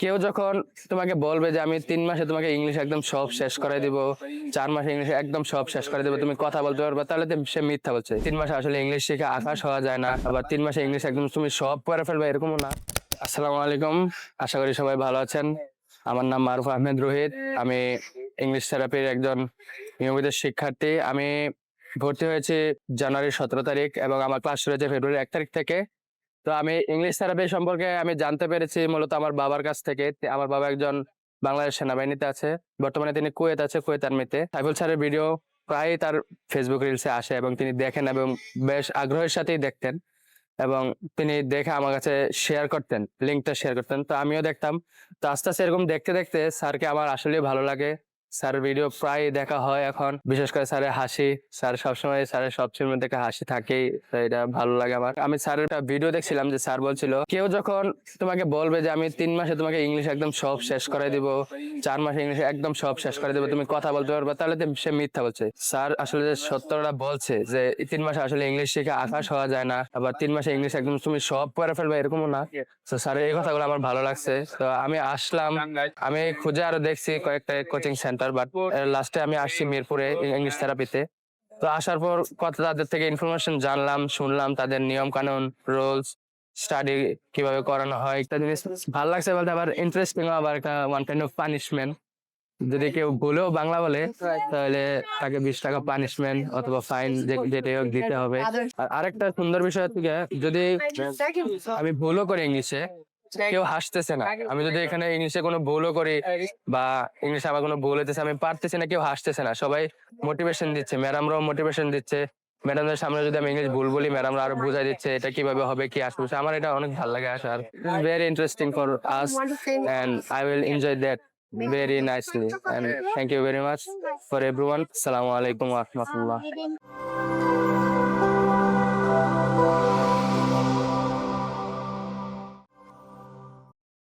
কেউ যখন তোমাকে বলবে যে আমি 3 মাসে তোমাকে ইংলিশ একদম সব শেষ করে দিব, 4 মাসে ইংলিশ একদম সব শেষ করে দিব, তুমি কথা বলতে পারবে, তাহলে তো সে মিথ্যা বলছে। 3 মাসে আসলে ইংলিশ শিখে আকাশ হওয়া যায় না, আবার 3 মাসে ইংলিশ একদম তুমি সব পড়ে ফেলবে এরকমও না। আসসালামু আলাইকুম, আশা করি সবাই ভালো আছেন। আমার নাম মারুফ আহমেদ রোহিত। আমি ইংলিশ থেরাপির একজন নিয়মিত শিক্ষার্থী। আমি ভর্তি হয়েছি জানুয়ারি 17 তারিখ এবং আমার ক্লাস শুরু হয়েছে ফেব্রুয়ারি 1 তারিখ থেকে। তো আমি ইংলিশ থেরাপি সম্পর্কে আমি জানতে পেরেছি মূলত আমার বাবার কাছ থেকে। আমার বাবা একজন বাংলাদেশ সেনাবাহিনীতে আছে, বর্তমানে তিনি কুয়েত আছে, কুয়েত আর্মিতে। সাইফুল স্যারের ভিডিও প্রায় তার ফেসবুক রিলসে আসে এবং তিনি দেখেন এবং বেশ আগ্রহের সাথেই দেখতেন, এবং তিনি দেখে আমার কাছে শেয়ার করতেন, লিঙ্কটা শেয়ার করতেন। তো আমিও দেখতাম। তো আস্তে আস্তে এরকম দেখতে দেখতে স্যারকে আমার আসলেই ভালো লাগে। স্যারের ভিডিও প্রায় দেখা হয় এখন, বিশেষ করে স্যারের হাসি। স্যার সবসময়, স্যারের সবচেয়ে মধ্যে একটা হাসি থাকেই, তো এটা ভালো লাগে আমার। আমি স্যারের একটা ভিডিও দেখছিলাম যে স্যার বলছিল কেউ যখন তোমাকে বলবে যে আমি 3 মাসে তোমাকে ইংলিশ একদম সব শেষ করে দিব, 4 মাসে ইংলিশ একদম সব শেষ করে দিব, তুমি কথা বলতে পারবে, তাহলে তো সে মিথ্যা বলছে। স্যার আসলে যে সত্যটা বলছে যে 3 মাসে আসলে ইংলিশ শিখে আকাশ হওয়া যায় না, আবার 3 মাসে ইংলিশ একদম তুমি সব পড়ে ফেলবে এরকমও না। তো স্যারের এই কথাগুলো আমার ভালো লাগছে। তো আমি আসলাম, আমি খুঁজে আরো দেখছি কয়েকটা কোচিং সেন্টার, বাট লাস্টে আমি আসছি মিরপুরে ইংলিশ থেরাপিতে। তো আসার পর কথা তাদের থেকে ইনফরমেশন জানলাম, শুনলাম তাদের নিয়ম কানুন, রুলস, স্টাডি কিভাবে করানো হয়। একটা জিনিস ভালো লাগছে বলতে, আবার ইন্টারেস্টিং, আবার একটা ওয়ান কাইন্ড অফ পানিশমেন্ট। যদি কেউ ভুলেও বাংলা বলে তাহলে তাকে 20 টাকা পানিশমেন্ট অথবা ফাইন যেটাই হোক দিতে হবে। আর আরেকটা সুন্দর বিষয় হচ্ছে গিয়ে, যদি আমি ভুলও করি ইংলিশে, কেউ হাসতেছে না। আমি যদি এখানে ইংলিশে কোনো ভুলও করি বা ইংলিশে আমার কোনো ভুল হইতেছে, আমি পারতেছি না, কেউ হাসতেছে না, সবাই মোটিভেশন দিচ্ছে, ম্যাডামরাও মোটিভেশন দিচ্ছে। ম্যাডামদের সামনে যদি আমি ইংলিশ ভুল বলি, ম্যাডামরা আরো বুঝাই দিচ্ছে এটা কিভাবে হবে, কি আসবে। আমার এটা অনেক ভালো লাগে। আসার very interesting for us, and I will enjoy that very nicely, and thank you very much for everyone. Assalamu alaikum wa rahmatullah.